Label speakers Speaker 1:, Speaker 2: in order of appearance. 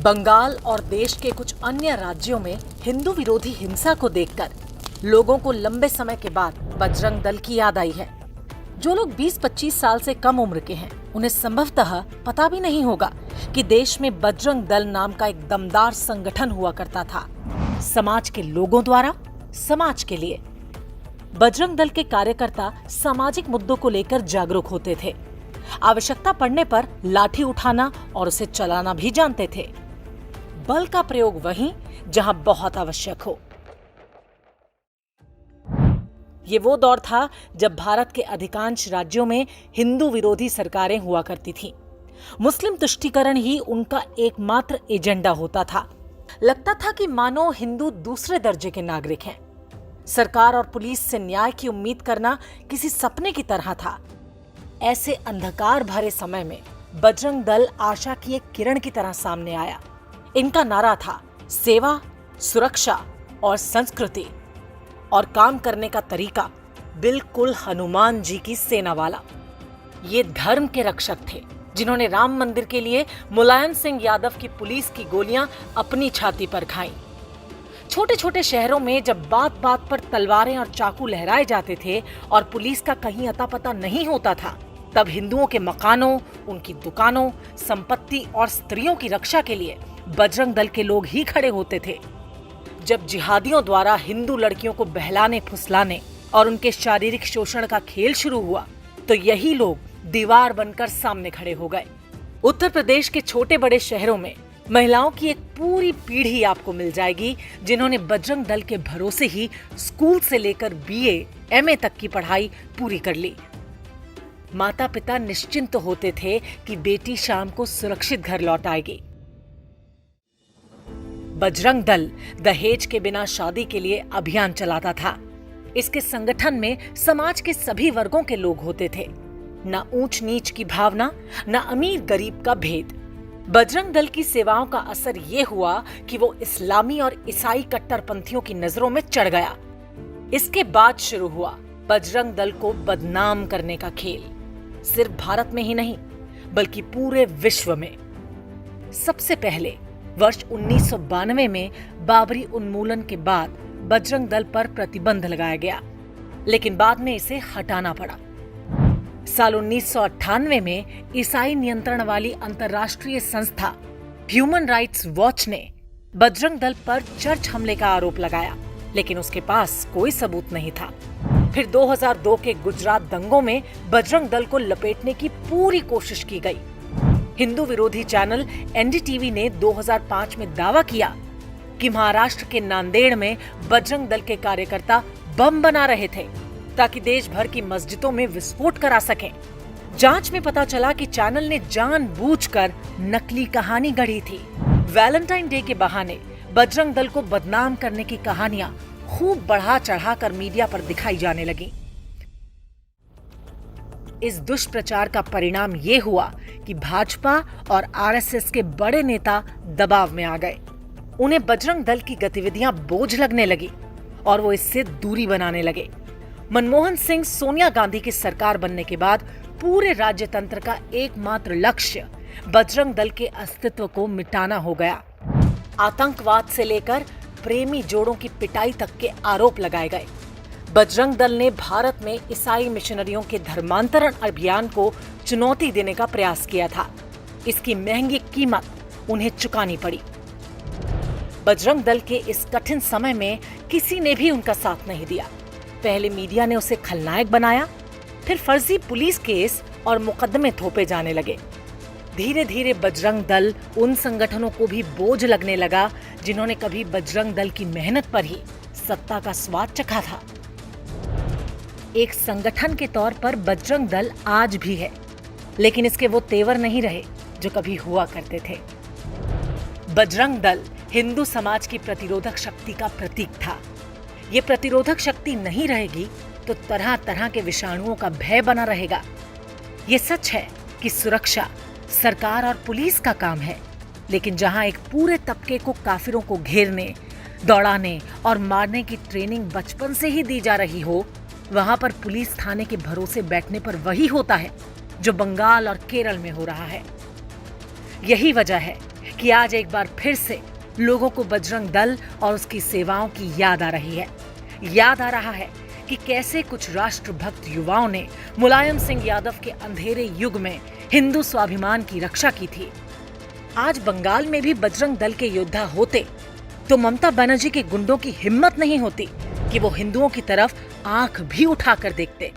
Speaker 1: बंगाल और देश के कुछ अन्य राज्यों में हिंदू विरोधी हिंसा को देखकर लोगों को लंबे समय के बाद बजरंग दल की याद आई है। जो लोग 20-25 साल से कम उम्र के हैं, उन्हें संभवतः पता भी नहीं होगा कि देश में बजरंग दल नाम का एक दमदार संगठन हुआ करता था। समाज के लोगों द्वारा समाज के लिए बजरंग दल के कार्यकर्ता सामाजिक मुद्दों को लेकर जागरूक होते थे। आवश्यकता पड़ने पर लाठी उठाना और उसे चलाना भी जानते थे। बल का प्रयोग वहीं जहां बहुत आवश्यक हो। ये वो दौर था जब भारत के अधिकांश राज्यों में हिंदू विरोधी सरकारें हुआ करती थीं। मुस्लिम तुष्टीकरण ही उनका एकमात्र एजेंडा होता था। लगता था कि मानो हिंदू दूसरे दर्जे के नागरिक हैं। सरकार और पुलिस से न्याय की उम्मीद करना किसी सपने की तरह था। ऐसे अंधकार भरे समय में बजरंग दल आशा की एक किरण की तरह सामने आया। इनका नारा था सेवा, सुरक्षा और संस्कृति, और काम करने का तरीका बिल्कुल हनुमान जी की सेना वाला। ये धर्म के रक्षक थे जिन्होंने राम मंदिर के लिए मुलायम सिंह यादव की पुलिस की गोलियां अपनी छाती पर खाईं। छोटे छोटे शहरों में जब बात बात पर तलवारें और चाकू लहराए जाते थे और पुलिस का कहीं अता पता नहीं होता था, तब हिंदुओं के मकानों, उनकी दुकानों, संपत्ति और स्त्रियों की रक्षा के लिए बजरंग दल के लोग ही खड़े होते थे। जब जिहादियों द्वारा हिंदू लड़कियों को बहलाने, फुसलाने और उनके शारीरिक शोषण का खेल शुरू हुआ, तो यही लोग दीवार बनकर सामने खड़े हो गए। उत्तर प्रदेश के छोटे बड़े शहरों में महिलाओं की एक पूरी पीढ़ी आपको मिल जाएगी जिन्होंने बजरंग दल के भरोसे ही स्कूल से लेकर BA, MA तक की पढ़ाई पूरी कर ली। माता पिता निश्चिंत होते थे कि बेटी शाम को सुरक्षित घर लौट आएगी। बजरंग दल दहेज के बिना शादी के लिए अभियान चलाता था। इसके संगठन में समाज के सभी वर्गों के लोग होते थे। न ऊंच नीच की भावना, न अमीर गरीब का भेद। बजरंग दल की सेवाओं का असर ये हुआ कि वो इस्लामी और ईसाई कट्टरपंथियों की नजरों में चढ़ गया। इसके बाद शुरू हुआ बजरंग दल को बदनाम करने का खेल, सिर्फ भारत में ही नहीं बल्कि पूरे विश्व में। सबसे पहले वर्ष 1992 में बाबरी उन्मूलन के बाद बजरंग दल पर प्रतिबंध लगाया गया, लेकिन बाद में इसे हटाना पड़ा। साल 1998 में ईसाई नियंत्रण वाली अंतर्राष्ट्रीय संस्था ह्यूमन राइट्स वॉच ने बजरंग दल पर चर्च हमले का आरोप लगाया, लेकिन उसके पास कोई सबूत नहीं था। फिर 2002 के गुजरात दंगों में बजरंग दल को लपेटने की पूरी कोशिश की गई। हिंदू विरोधी चैनल NDTV ने 2005 में दावा किया कि महाराष्ट्र के नांदेड़ में बजरंग दल के कार्यकर्ता बम बना रहे थे ताकि देश भर की मस्जिदों में विस्फोट करा सकें। जांच में पता चला कि चैनल ने जानबूझकर नकली कहानी गढ़ी थी। वैलेंटाइन डे के बहाने बजरंग दल को बदनाम करने की कहानियां खूब बढ़ा चढ़ाकर मीडिया पर दिखाई जाने लगी। इस दुष्प्रचार का परिणाम ये हुआ कि भाजपा और RSS के बड़े नेता दबाव में आ गए। उन्हें बजरंग दल की गतिविधियां बोझ लगने लगी और वो इससे दूरी बनाने लगे। मनमोहन सिंह सोनिया गांधी की सरकार बनने के बाद पूरे राज्य तंत्र का एकमात्र लक्ष्य बजरंग दल के अस्तित्व को मिटाना हो गया। आतंकवाद से लेकर प्रेमी जोड़ों की पिटाई तक के आरोप लगाए गए। बजरंग दल ने भारत में ईसाई मिशनरियों के धर्मांतरण अभियान को चुनौती देने का प्रयास किया था। इसकी महंगी कीमत उन्हें चुकानी पड़ी। बजरंग दल के इस कठिन समय में किसी ने भी उनका साथ नहीं दिया। पहले मीडिया ने उसे खलनायक बनाया, फिर फर्जी पुलिस केस और मुकदमे थोपे जाने लगे। धीरे धीरे बजरंग दल उन संगठनों को भी बोझ लगने लगा जिन्होंने कभी बजरंग दल की मेहनत पर ही सत्ता का स्वाद चखा था। एक संगठन के तौर पर बजरंग दल आज भी है, लेकिन इसके वो तेवर नहीं रहे जो कभी हुआ करते थे। बजरंग दल हिंदू समाज की प्रतिरोधक शक्ति का प्रतीक था। ये प्रतिरोधक शक्ति नहीं रहेगी तो तरह तरह के विषाणुओं का भय बना रहेगा। ये सच है कि सुरक्षा सरकार और पुलिस का काम है, लेकिन जहां एक पूरे तबके को काफिरों को घेरने, दौड़ाने और मारने की ट्रेनिंग बचपन से ही दी जा रही हो, वहां पर पुलिस थाने के भरोसे बैठने पर वही होता है जो बंगाल और केरल में हो रहा है। यही वजह है कि आज एक बार फिर से लोगों को बजरंग दल और उसकी सेवाओं की याद आ रही है। याद आ रहा है कि कैसे कुछ राष्ट्रभक्त युवाओं ने मुलायम सिंह यादव के अंधेरे युग में हिंदू स्वाभिमान की रक्षा की थी। आज बंगाल में भी बजरंग दल के योद्धा होते तो ममता बनर्जी के गुंडों की हिम्मत नहीं होती कि वो हिंदुओं की तरफ आंख भी उठाकर देखते।